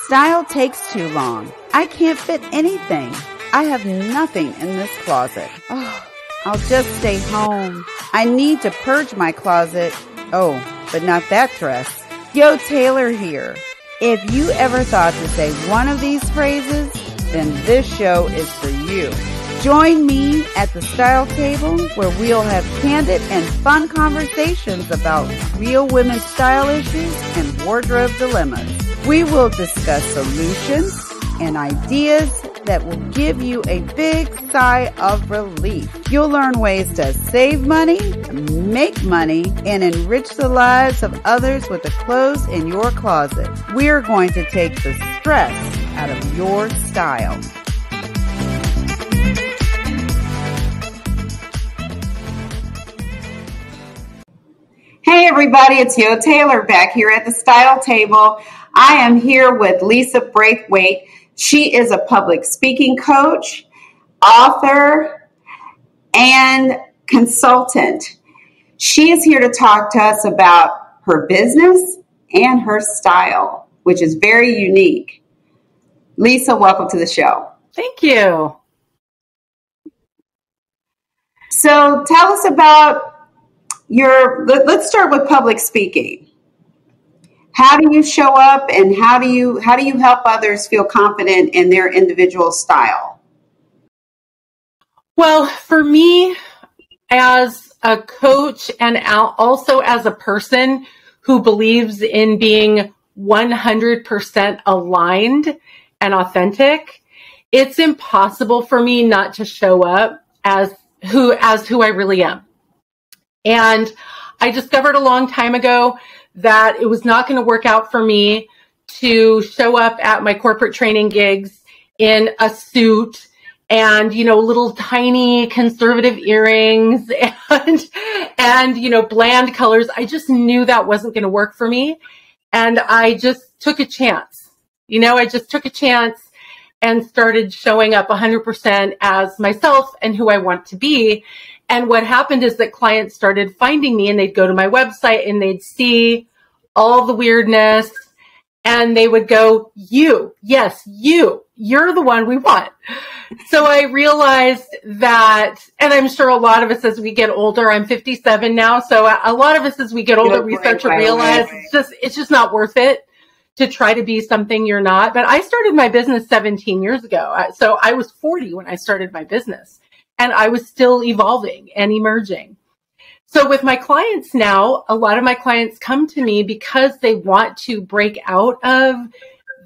Style takes too long. I can't fit anything. I have nothing in this closet. Oh, I'll just stay home. I need to purge my closet. Oh, but not that dress. Yo, Taylor here. If you ever thought to say one of these phrases, then this show is for you. Join me at the Style Table, where we'll have candid and fun conversations about real women's style issues and wardrobe dilemmas. We will discuss solutions and ideas that will give you a big sigh of relief. You'll learn ways to save money, make money, and enrich the lives of others with the clothes in your closet. We're going to take the stress out of your style. Hey everybody, it's Yo Taylor back here at the Style Table. I am here with Lisa Braithwaite. She is a public speaking coach, author, and consultant. She is here to talk to us about her business and her style, which is very unique. Lisa, welcome to the show. Thank you. So tell us about let's start with public speaking. How do you show up, and how do you help others feel confident in their individual style? Well, for me, as a coach and also as a person who believes in being 100% aligned and authentic, it's impossible for me not to show up as who I really am. And I discovered a long time ago that it was not going to work out for me to show up at my corporate training gigs in a suit and, little tiny conservative earrings and bland colors. I just knew that wasn't going to work for me. And I just took a chance. I just took a chance and started showing up 100% as myself and who I want to be. And what happened is that clients started finding me, and they'd go to my website and they'd see all the weirdness, and they would go, you're the one we want. So I realized that, and I'm sure a lot of us as we get older, I'm 57 now. So a lot of us as we get older, we start to realize it's just not worth it to try to be something you're not. But I started my business 17 years ago. So I was 40 when I started my business. And I was still evolving and emerging. So with my clients now, a lot of my clients come to me because they want to break out of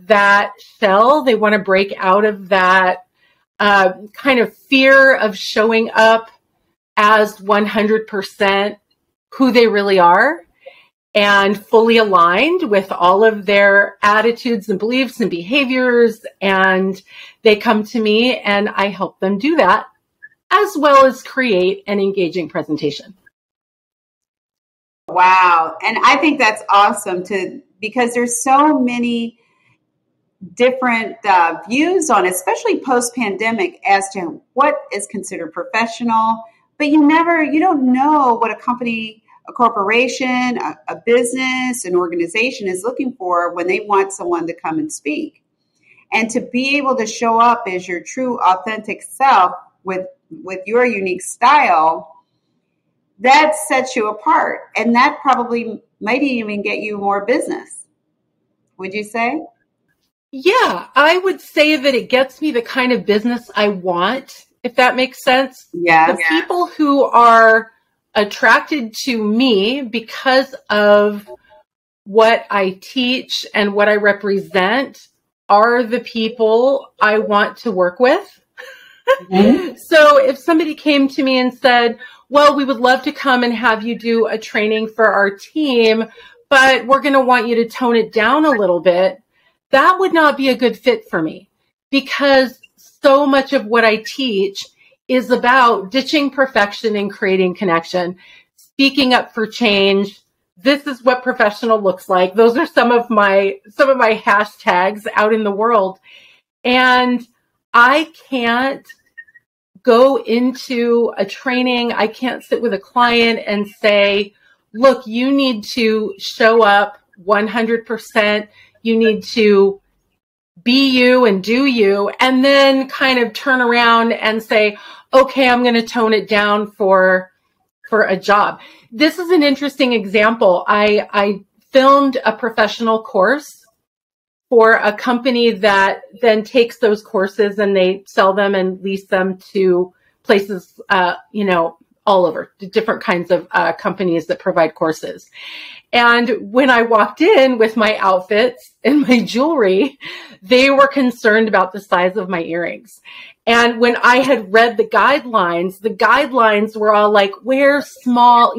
that shell. They want to break out of that kind of fear of showing up as 100% who they really are and fully aligned with all of their attitudes and beliefs and behaviors. And they come to me and I help them do that, as well as create an engaging presentation. Wow. And I think that's awesome because there's so many different views on it, especially post-pandemic, as to what is considered professional. But you don't know what a company, a corporation, a business, an organization is looking for when they want someone to come and speak. And to be able to show up as your true, authentic self with your unique style, that sets you apart. And that probably might even get you more business. Would you say? Yeah, I would say that it gets me the kind of business I want, if that makes sense. Yeah. The people who are attracted to me because of what I teach and what I represent are the people I want to work with. Mm-hmm. So if somebody came to me and said, well, we would love to come and have you do a training for our team, but we're going to want you to tone it down a little bit, that would not be a good fit for me, because so much of what I teach is about ditching perfection and creating connection, speaking up for change. This is what professional looks like. Those are some of my hashtags out in the world. And I can't go into a training. I can't sit with a client and say, look, you need to show up 100%. You need to be you and do you, and then kind of turn around and say, okay, I'm going to tone it down for a job. This is an interesting example. I filmed a professional course for a company that then takes those courses and they sell them and lease them to places, all over, different kinds of companies that provide courses. And when I walked in with my outfits and my jewelry, they were concerned about the size of my earrings. And when I had read the guidelines were all like, wear small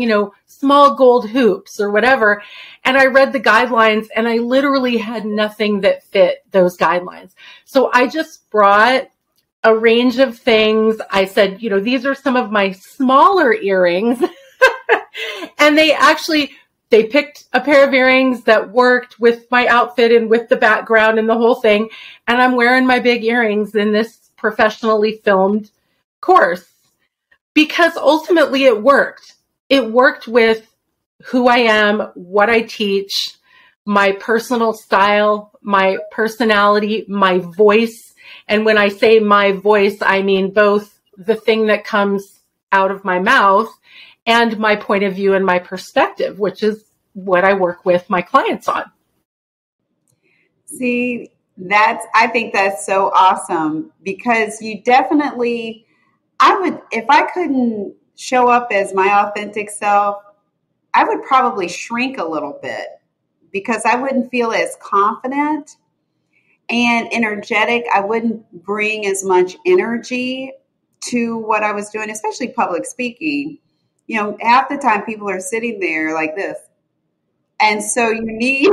gold hoops or whatever. And I read the guidelines and I literally had nothing that fit those guidelines. So I just brought a range of things. I said, these are some of my smaller earrings. And they picked a pair of earrings that worked with my outfit and with the background and the whole thing. And I'm wearing my big earrings in this professionally filmed course because ultimately it worked. It worked with who I am, what I teach, my personal style, my personality, my voice. And when I say my voice, I mean both the thing that comes out of my mouth and my point of view and my perspective, which is what I work with my clients on. See, I think that's so awesome because you definitely, if I couldn't show up as my authentic self, I would probably shrink a little bit because I wouldn't feel as confident and energetic. I wouldn't bring as much energy to what I was doing, especially public speaking. Half the time people are sitting there like this. And so you need,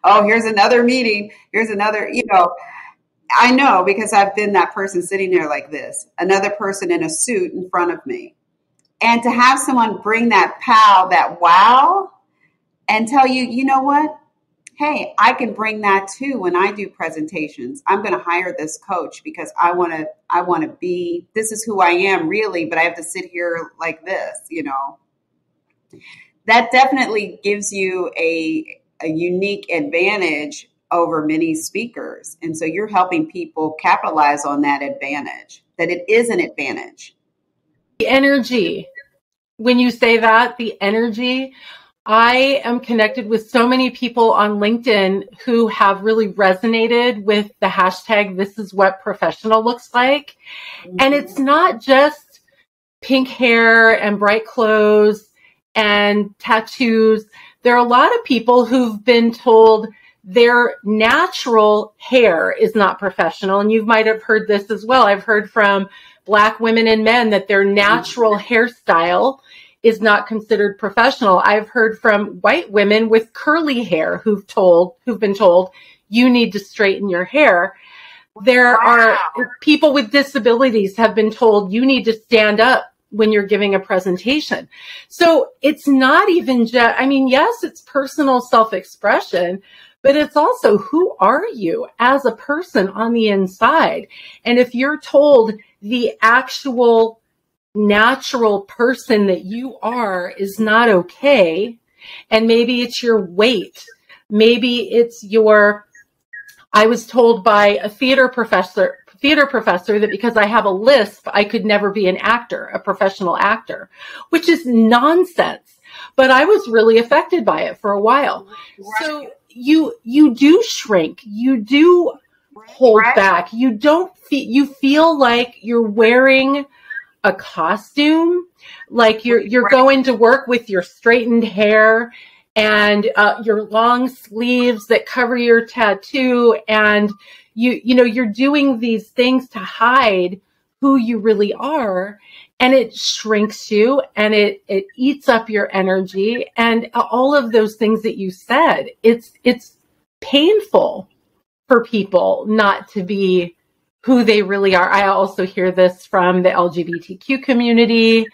oh, here's another meeting. Here's another, I know because I've been that person sitting there like this, another person in a suit in front of me. And to have someone bring that pow, that wow, and tell you, you know what? Hey, I can bring that too when I do presentations. I'm going to hire this coach because I want to be, this is who I am really, but I have to sit here like this, That definitely gives you a unique advantage over many speakers. And so you're helping people capitalize on that advantage, that it is an advantage. The energy, when you say that, the energy, I am connected with so many people on LinkedIn who have really resonated with the hashtag, this is what professional looks like. Mm-hmm. And it's not just pink hair and bright clothes and tattoos. There are a lot of people who've been told their natural hair is not professional. And you might have heard this as well. I've heard from Black women and men that their natural hairstyle is not considered professional. I've heard from white women with curly hair who've been told you need to straighten your hair. There are people with disabilities have been told you need to stand up when you're giving a presentation. So it's not even just, yes, it's personal self-expression, but it's also who are you as a person on the inside? And if you're told the actual natural person that you are is not okay, and maybe it's your weight, maybe it's I was told by a theater professor that because I have a lisp, I could never be an actor, a professional actor, which is nonsense. But I was really affected by it for a while. Right. So you do shrink, you do hold back, you feel like you're wearing a costume, like you're going to work with your straightened hair and your long sleeves that cover your tattoo, and you're doing these things to hide who you really are, and it shrinks you and it eats up your energy and all of those things that you said. It's painful for people not to be who they really are. I also hear this from the LGBTQ community.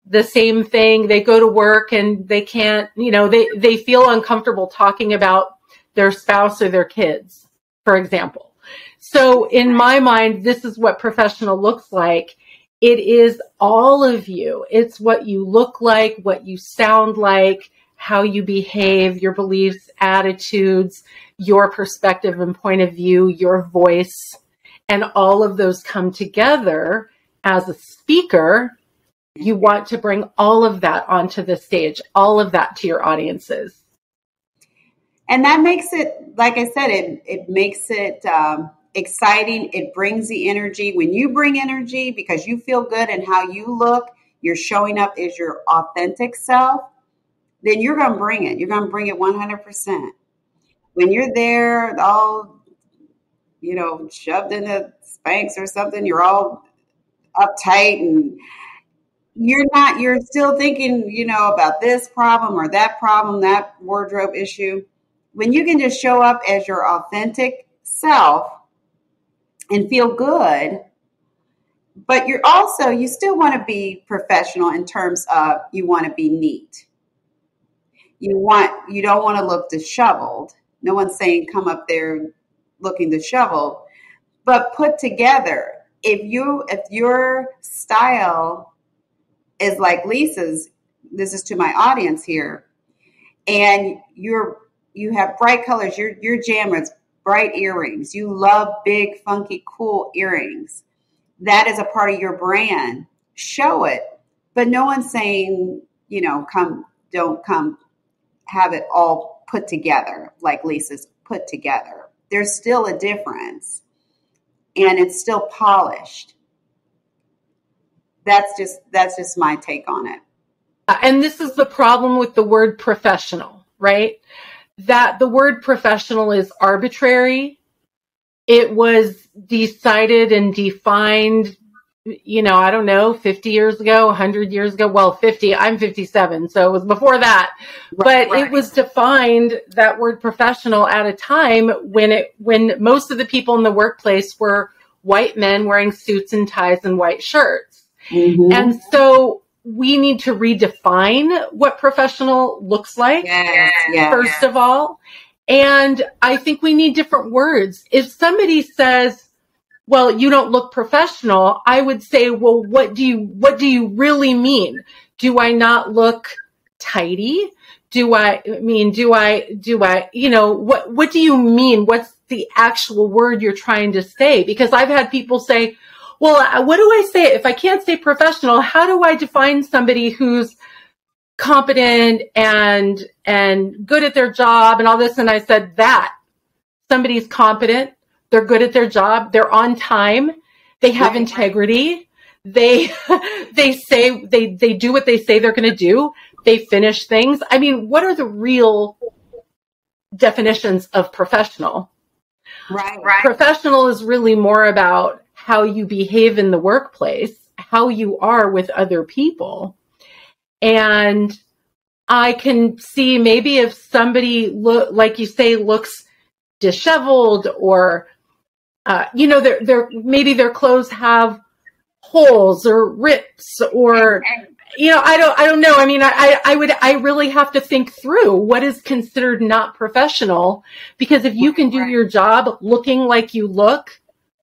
The same thing. They go to work and they can't, they feel uncomfortable talking about their spouse or their kids, for example. So in my mind, this is what professional looks like. It is all of you. It's what you look like, what you sound like, how you behave, your beliefs, attitudes, your perspective and point of view, your voice, and all of those come together as a speaker. You want to bring all of that onto the stage, all of that to your audiences. And that makes it, like I said, it makes it exciting. It brings the energy. When you bring energy because you feel good and how you look, you're showing up as your authentic self, then you're going to bring it. You're going to bring it 100%. When you're there, all, shoved in the Spanx or something, you're all uptight and you're still thinking, about this problem or that problem, that wardrobe issue. When you can just show up as your authentic self and feel good, but you still want to be professional in terms of you want to be neat. You don't want to look disheveled. No one's saying come up there looking disheveled, but put together. If your style is like Lisa's, this is to my audience here, and you have bright colors, your jam is bright earrings. You love big, funky, cool earrings. That is a part of your brand. Show it. But no one's saying, don't come have it all put together like Lisa's put together. There's still a difference. And it's still polished. That's just my take on it. And this is the problem with the word professional, right? That the word professional is arbitrary. It was decided and defined, I don't know, 50 years ago, 100 years ago. Well, 50, I'm 57, so it was before that. Right, but It was defined, that word professional, at a time when most of the people in the workplace were white men wearing suits and ties and white shirts. Mm-hmm. And so we need to redefine what professional looks like, first of all. And I think we need different words. If somebody says, well, you don't look professional, I would say, well, what do you really mean? Do I not look tidy? What do you mean? What's the actual word you're trying to say? Because I've had people say, well, what do I say? If I can't say professional, how do I define somebody who's competent and good at their job and all this? And I said that somebody's competent, they're good at their job, they're on time, they have integrity, they say they do what they say they're going to do, they finish things. I mean, what are the real definitions of professional? Right. Professional is really more about how you behave in the workplace, how you are with other people. And I can see maybe if somebody like you say, looks disheveled or, maybe their clothes have holes or rips or, I don't know. I mean, I really have to think through what is considered not professional, because if you can do your job looking like you look,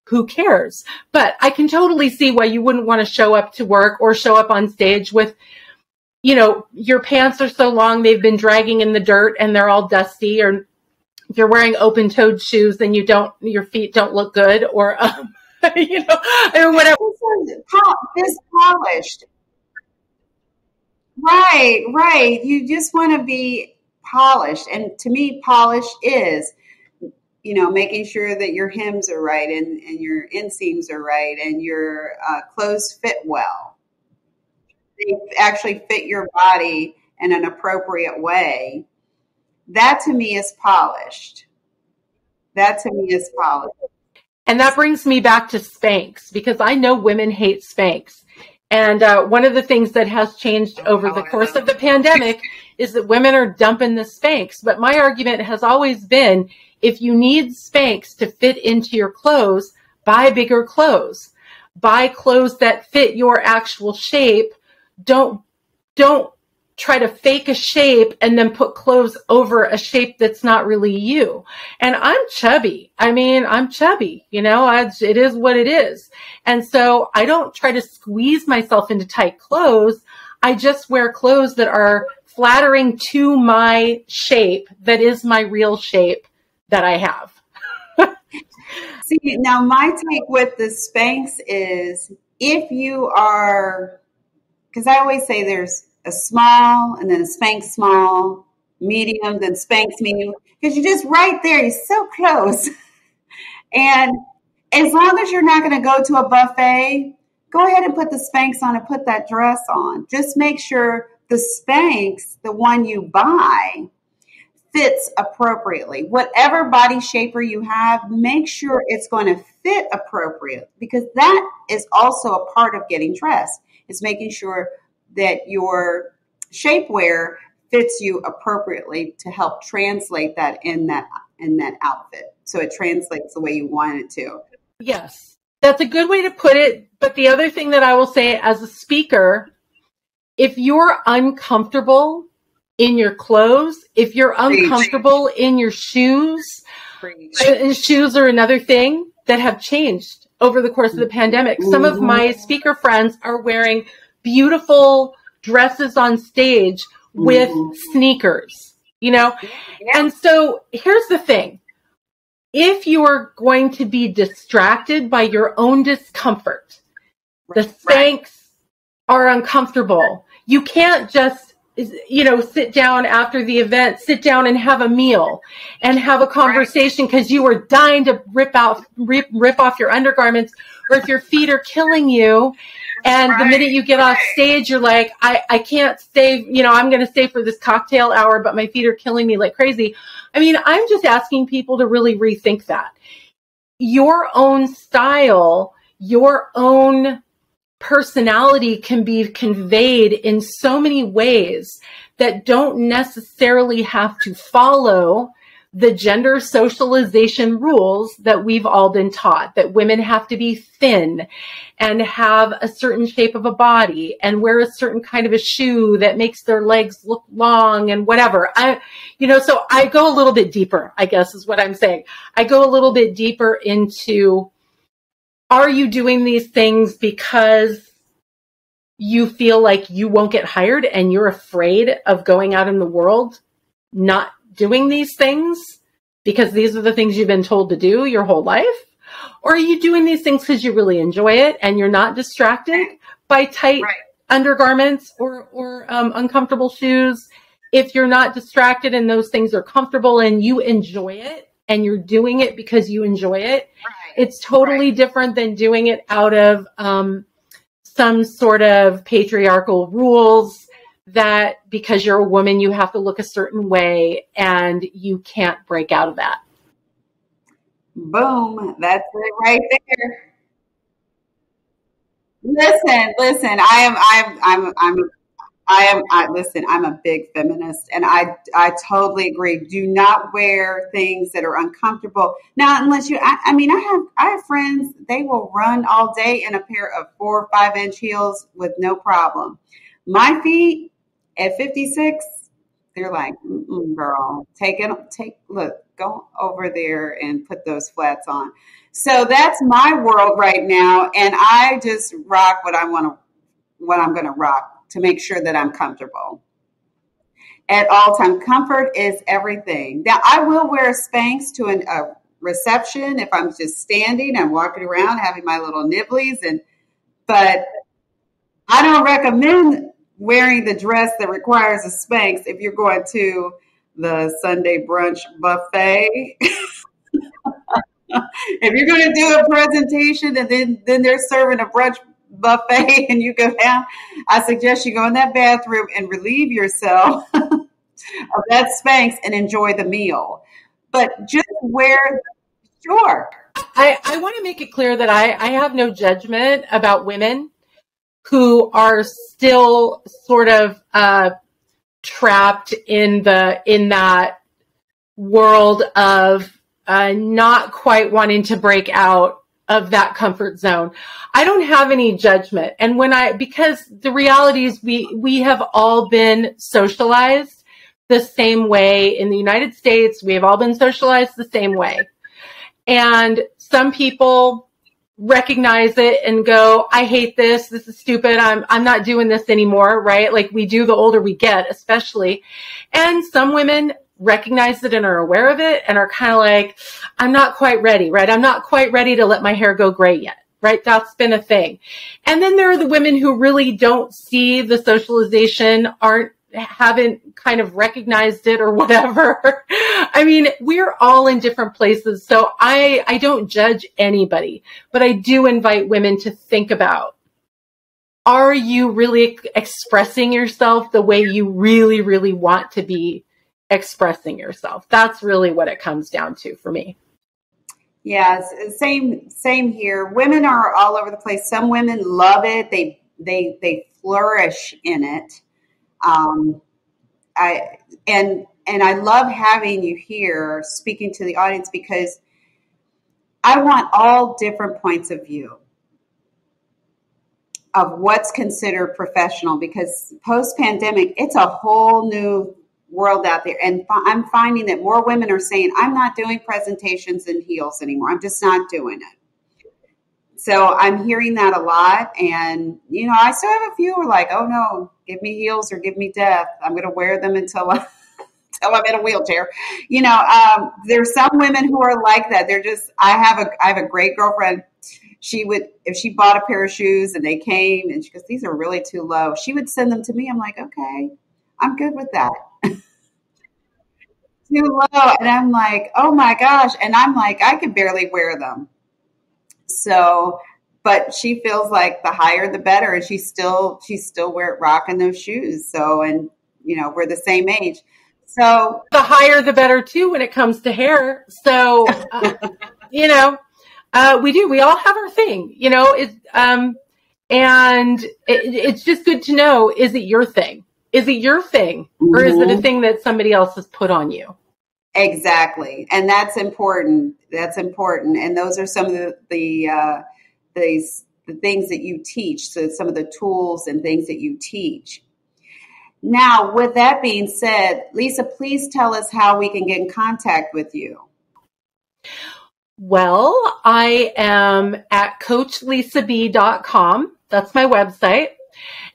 who cares? But I can totally see why you wouldn't want to show up to work or show up on stage with, your pants are so long, they've been dragging in the dirt and they're all dusty, or if you're wearing open-toed shoes, then your feet don't look good, or, whatever. This polished. Right. You just want to be polished. And to me, polish is, making sure that your hems are right and your inseams are right and your clothes fit well. They actually fit your body in an appropriate way. That to me is polished. And that brings me back to Spanx, because I know women hate Spanx. And one of the things that has changed over the course of the pandemic is that women are dumping the Spanx. But my argument has always been, if you need Spanx to fit into your clothes, buy bigger clothes. Buy clothes that fit your actual shape. Don't try to fake a shape and then put clothes over a shape that's not really you. And I'm chubby. It is what it is. And so I don't try to squeeze myself into tight clothes. I just wear clothes that are flattering to my shape that is my real shape that I have. See, now my take with the Spanx is if you are, because I always say there's a small and then a Spanx small, medium, then Spanx medium, because you're just right there. You're so close. And as long as you're not going to go to a buffet, go ahead and put the Spanx on and put that dress on. Just make sure the Spanx, the one you buy, fits appropriately. Whatever body shaper you have, make sure it's going to fit appropriate, because that is also a part of getting dressed. It's making sure that your shapewear fits you appropriately to help translate that in that outfit. So it translates the way you want it to. Yes, that's a good way to put it. But the other thing that I will say as a speaker, if you're uncomfortable in your clothes, if you're uncomfortable in your shoes, and shoes are another thing that have changed over the course of the pandemic. Some of my speaker friends are wearing beautiful dresses on stage with sneakers, you know? And so here's the thing. If you are going to be distracted by your own discomfort, the Spanx are uncomfortable. You can't just, sit down after the event, sit down and have a meal and have a conversation because you were dying to rip off your undergarments, or if your feet are killing you. And the minute you get off stage, you're like, I can't stay, I'm going to stay for this cocktail hour, but my feet are killing me like crazy. I mean, I'm just asking people to really rethink that. Your own style, your own personality can be conveyed in so many ways that don't necessarily have to follow the gender socialization rules that we've all been taught, that women have to be thin and have a certain shape of a body and wear a certain kind of a shoe that makes their legs look long and whatever. So I go a little bit deeper, I guess is what I'm saying. I go a little bit deeper into, are you doing these things because you feel like you won't get hired and you're afraid of going out in the world not doing these things because these are the things you've been told to do your whole life? Or are you doing these things because you really enjoy it and you're not distracted by tight undergarments or uncomfortable shoes? If you're not distracted and those things are comfortable and you enjoy it and you're doing it because you enjoy it, it's totally different than doing it out of some sort of patriarchal rules that because you're a woman, you have to look a certain way and you can't break out of that. Boom. That's it right there. Listen, listen, I'm a big feminist and I totally agree. Do not wear things that are uncomfortable. Now, unless I have friends, they will run all day in a pair of 4 or 5 inch heels with no problem. My feet at 56, they're like, girl, go over there and put those flats on. So that's my world right now. And I just rock what I'm going to rock to make sure that I'm comfortable. At all time, comfort is everything. Now, I will wear a Spanx to a reception if I'm just standing and walking around having my little nibblies, but I don't recommend wearing the dress that requires a Spanx if you're going to the Sunday brunch buffet. If you're going to do a presentation and then they're serving a brunch buffet and you go down, I suggest you go in that bathroom and relieve yourself of that Spanx and enjoy the meal. But just sure. I want to make it clear that I have no judgment about women who are still sort of trapped in that world of not quite wanting to break out of that comfort zone. I don't have any judgment. And because the reality is we have all been socialized the same way in the United States. We have all been socialized the same way. And some people recognize it and go, I hate this. This is stupid. I'm not doing this anymore, right? Like we do the older we get, especially. And some women recognize it and are aware of it and are kind of like, I'm not quite ready, right? I'm not quite ready to let my hair go gray yet, right? That's been a thing. And then there are the women who really don't see the socialization, haven't kind of recognized it or whatever. I mean, we're all in different places. So I don't judge anybody, but I do invite women to think about, are you really expressing yourself the way you really, really want to be expressing yourself? That's really what it comes down to for me. Yes, same here. Women are all over the place. Some women love it. They flourish in it. I love having you here speaking to the audience because I want all different points of view of what's considered professional, because post-pandemic, it's a whole new world out there. And I'm finding that more women are saying, I'm not doing presentations in heels anymore. I'm just not doing it. So I'm hearing that a lot. And, I still have a few who are like, oh no, give me heels or give me death. I'm going to wear them until I'm in a wheelchair. There's some women who are like that. They're just, I have a great girlfriend. She would, if she bought a pair of shoes and they came and she goes, these are really too low, she would send them to me. I'm like, okay, I'm good with that. Too low. And I'm like, oh my gosh. And I'm like, I could barely wear them. So, but she feels like the higher the better, and she's still rocking those shoes. So, and we're the same age. So the higher the better too when it comes to hair. So, we all have our thing, and it's just good to know, is it your thing? Is it your thing, or is it a thing that somebody else has put on you? Exactly. And that's important. And those are some of the things that you teach. So some of the tools and things that you teach. Now, with that being said, Lisa, please tell us how we can get in contact with you. Well, I am at coachlisab.com. That's my website.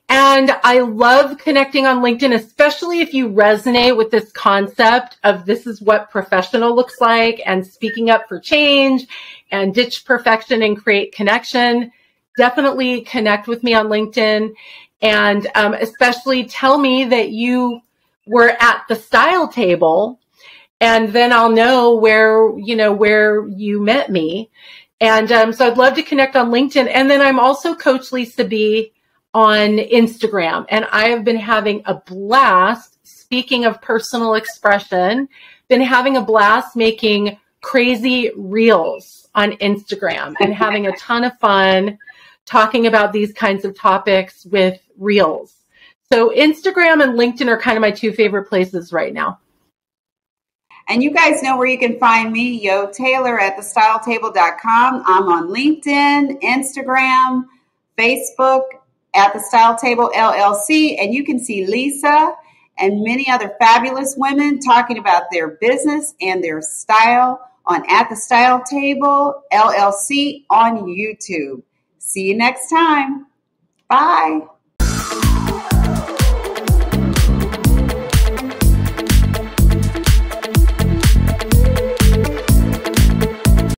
And I love connecting on LinkedIn, especially if you resonate with this concept of this is what professional looks like, and speaking up for change and ditch perfection and create connection. Definitely connect with me on LinkedIn, and especially tell me that you were at the style table, and then I'll know where you met me. And so I'd love to connect on LinkedIn. And then I'm also Coach Lisa B on Instagram. And I have been having a blast, speaking of personal expression, been having a blast making crazy reels on Instagram and having a ton of fun talking about these kinds of topics with reels. So Instagram and LinkedIn are kind of my two favorite places right now. And you guys know where you can find me, Yo Taylor at thestyletable.com. I'm on LinkedIn, Instagram, Facebook, at The Style Table LLC. And you can see Lisa and many other fabulous women talking about their business and their style on At The Style Table LLC on YouTube. See you next time. Bye.